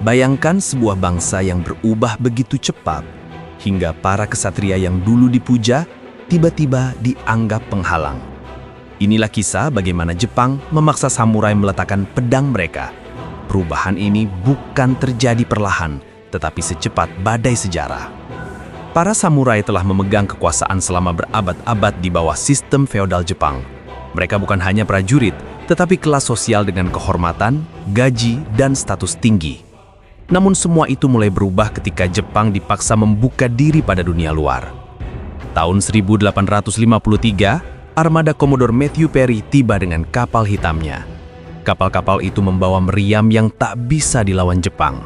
Bayangkan sebuah bangsa yang berubah begitu cepat, hingga para kesatria yang dulu dipuja, tiba-tiba dianggap penghalang. Inilah kisah bagaimana Jepang memaksa samurai meletakkan pedang mereka. Perubahan ini bukan terjadi perlahan, tetapi secepat badai sejarah. Para samurai telah memegang kekuasaan selama berabad-abad di bawah sistem feodal Jepang. Mereka bukan hanya prajurit, tetapi kelas sosial dengan kehormatan, gaji, dan status tinggi. Namun semua itu mulai berubah ketika Jepang dipaksa membuka diri pada dunia luar. Tahun 1853, armada Komodor Matthew Perry tiba dengan kapal hitamnya. Kapal-kapal itu membawa meriam yang tak bisa dilawan Jepang.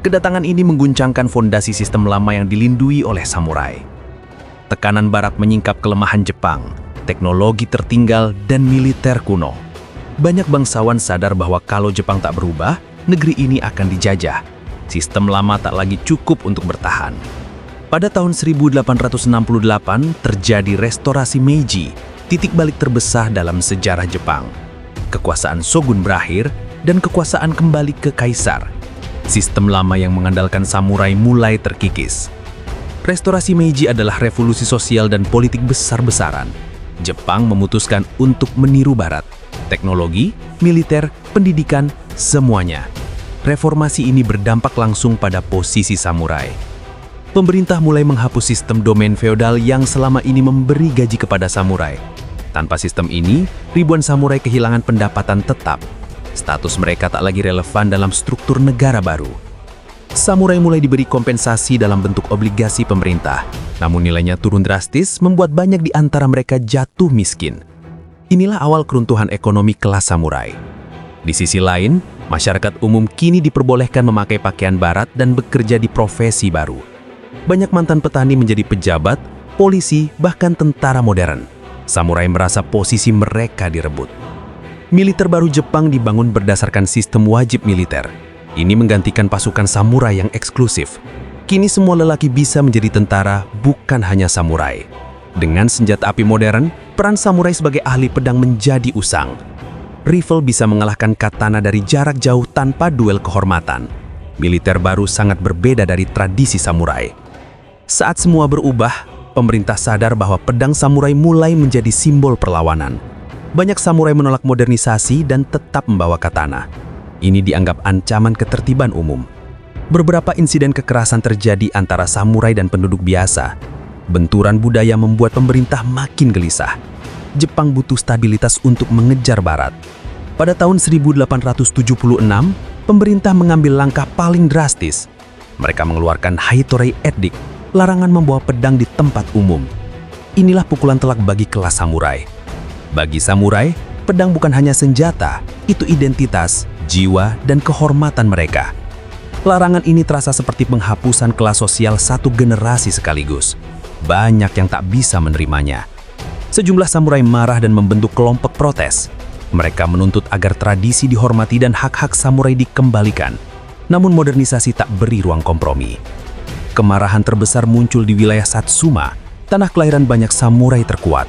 Kedatangan ini mengguncangkan fondasi sistem lama yang dilindui oleh samurai. Tekanan barat menyingkap kelemahan Jepang, teknologi tertinggal, dan militer kuno. Banyak bangsawan sadar bahwa kalau Jepang tak berubah, negeri ini akan dijajah. Sistem lama tak lagi cukup untuk bertahan. Pada tahun 1868 terjadi restorasi Meiji, titik balik terbesar dalam sejarah Jepang. Kekuasaan shogun berakhir dan kekuasaan kembali ke kaisar. Sistem lama yang mengandalkan samurai mulai terkikis. Restorasi Meiji adalah revolusi sosial dan politik besar-besaran. Jepang memutuskan untuk meniru barat. Teknologi, militer, pendidikan, semuanya. Reformasi ini berdampak langsung pada posisi samurai. Pemerintah mulai menghapus sistem domain feodal yang selama ini memberi gaji kepada samurai. Tanpa sistem ini, ribuan samurai kehilangan pendapatan tetap. Status mereka tak lagi relevan dalam struktur negara baru. Samurai mulai diberi kompensasi dalam bentuk obligasi pemerintah. Namun nilainya turun drastis, membuat banyak di antara mereka jatuh miskin. Inilah awal keruntuhan ekonomi kelas samurai. Di sisi lain, masyarakat umum kini diperbolehkan memakai pakaian barat dan bekerja di profesi baru. Banyak mantan petani menjadi pejabat, polisi, bahkan tentara modern. Samurai merasa posisi mereka direbut. Militer baru Jepang dibangun berdasarkan sistem wajib militer. Ini menggantikan pasukan samurai yang eksklusif. Kini semua lelaki bisa menjadi tentara, bukan hanya samurai. Dengan senjata api modern, peran samurai sebagai ahli pedang menjadi usang. Rifle bisa mengalahkan katana dari jarak jauh tanpa duel kehormatan. Militer baru sangat berbeda dari tradisi samurai. Saat semua berubah, pemerintah sadar bahwa pedang samurai mulai menjadi simbol perlawanan. Banyak samurai menolak modernisasi dan tetap membawa katana. Ini dianggap ancaman ketertiban umum. Beberapa insiden kekerasan terjadi antara samurai dan penduduk biasa. Benturan budaya membuat pemerintah makin gelisah. Jepang butuh stabilitas untuk mengejar barat. Pada tahun 1876, pemerintah mengambil langkah paling drastis. Mereka mengeluarkan Haitorei Edict, larangan membawa pedang di tempat umum. Inilah pukulan telak bagi kelas samurai. Bagi samurai, pedang bukan hanya senjata, itu identitas, jiwa, dan kehormatan mereka. Larangan ini terasa seperti penghapusan kelas sosial satu generasi sekaligus. Banyak yang tak bisa menerimanya. Sejumlah samurai marah dan membentuk kelompok protes. Mereka menuntut agar tradisi dihormati dan hak-hak samurai dikembalikan. Namun modernisasi tak beri ruang kompromi. Kemarahan terbesar muncul di wilayah Satsuma, tanah kelahiran banyak samurai terkuat.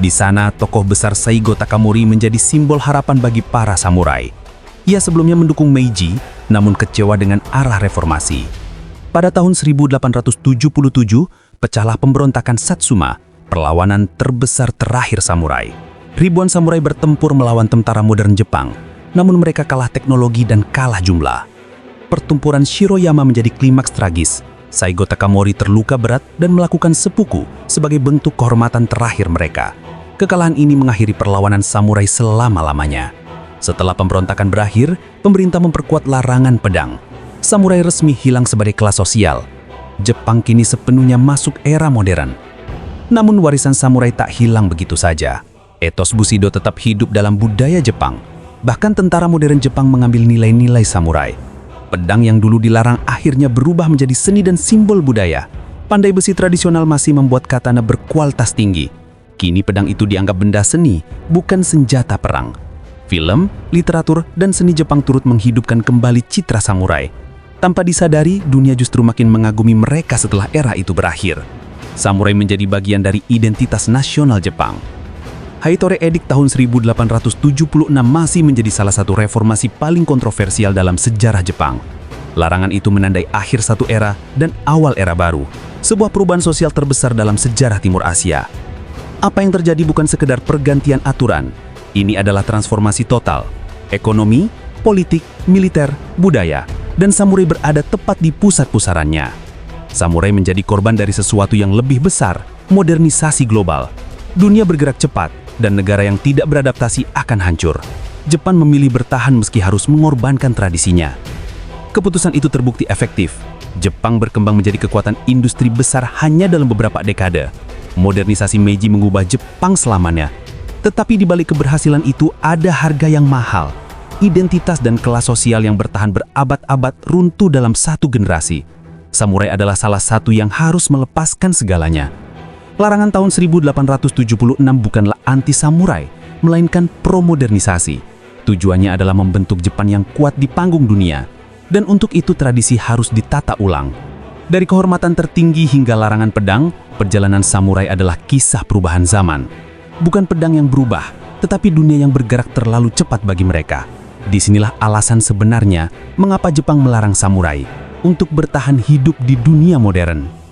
Di sana, tokoh besar Saigo Takamori menjadi simbol harapan bagi para samurai. Ia sebelumnya mendukung Meiji, namun kecewa dengan arah reformasi. Pada tahun 1877, pecahlah pemberontakan Satsuma, perlawanan terbesar terakhir samurai. Ribuan samurai bertempur melawan tentara modern Jepang, namun mereka kalah teknologi dan kalah jumlah. Pertempuran Shiroyama menjadi klimaks tragis. Saigo Takamori terluka berat dan melakukan seppuku sebagai bentuk kehormatan terakhir mereka. Kekalahan ini mengakhiri perlawanan samurai selama-lamanya. Setelah pemberontakan berakhir, pemerintah memperkuat larangan pedang. Samurai resmi hilang sebagai kelas sosial. Jepang kini sepenuhnya masuk era modern. Namun warisan samurai tak hilang begitu saja. Etos Bushido tetap hidup dalam budaya Jepang. Bahkan tentara modern Jepang mengambil nilai-nilai samurai. Pedang yang dulu dilarang akhirnya berubah menjadi seni dan simbol budaya. Pandai besi tradisional masih membuat katana berkualitas tinggi. Kini pedang itu dianggap benda seni, bukan senjata perang. Film, literatur, dan seni Jepang turut menghidupkan kembali citra samurai. Tanpa disadari, dunia justru makin mengagumi mereka setelah era itu berakhir. Samurai menjadi bagian dari identitas nasional Jepang. Haitorei Edict tahun 1876 masih menjadi salah satu reformasi paling kontroversial dalam sejarah Jepang. Larangan itu menandai akhir satu era dan awal era baru, sebuah perubahan sosial terbesar dalam sejarah Timur Asia. Apa yang terjadi bukan sekedar pergantian aturan, ini adalah transformasi total. Ekonomi, politik, militer, budaya, dan samurai berada tepat di pusat pusarannya. Samurai menjadi korban dari sesuatu yang lebih besar, modernisasi global. Dunia bergerak cepat, dan negara yang tidak beradaptasi akan hancur. Jepang memilih bertahan meski harus mengorbankan tradisinya. Keputusan itu terbukti efektif. Jepang berkembang menjadi kekuatan industri besar hanya dalam beberapa dekade. Modernisasi Meiji mengubah Jepang selamanya. Tetapi di balik keberhasilan itu ada harga yang mahal. Identitas dan kelas sosial yang bertahan berabad-abad runtuh dalam satu generasi. Samurai adalah salah satu yang harus melepaskan segalanya. Larangan tahun 1876 bukanlah anti-samurai, melainkan pro-modernisasi. Tujuannya adalah membentuk Jepang yang kuat di panggung dunia. Dan untuk itu tradisi harus ditata ulang. Dari kehormatan tertinggi hingga larangan pedang, perjalanan samurai adalah kisah perubahan zaman. Bukan pedang yang berubah, tetapi dunia yang bergerak terlalu cepat bagi mereka. Disinilah alasan sebenarnya mengapa Jepang melarang samurai untuk bertahan hidup di dunia modern.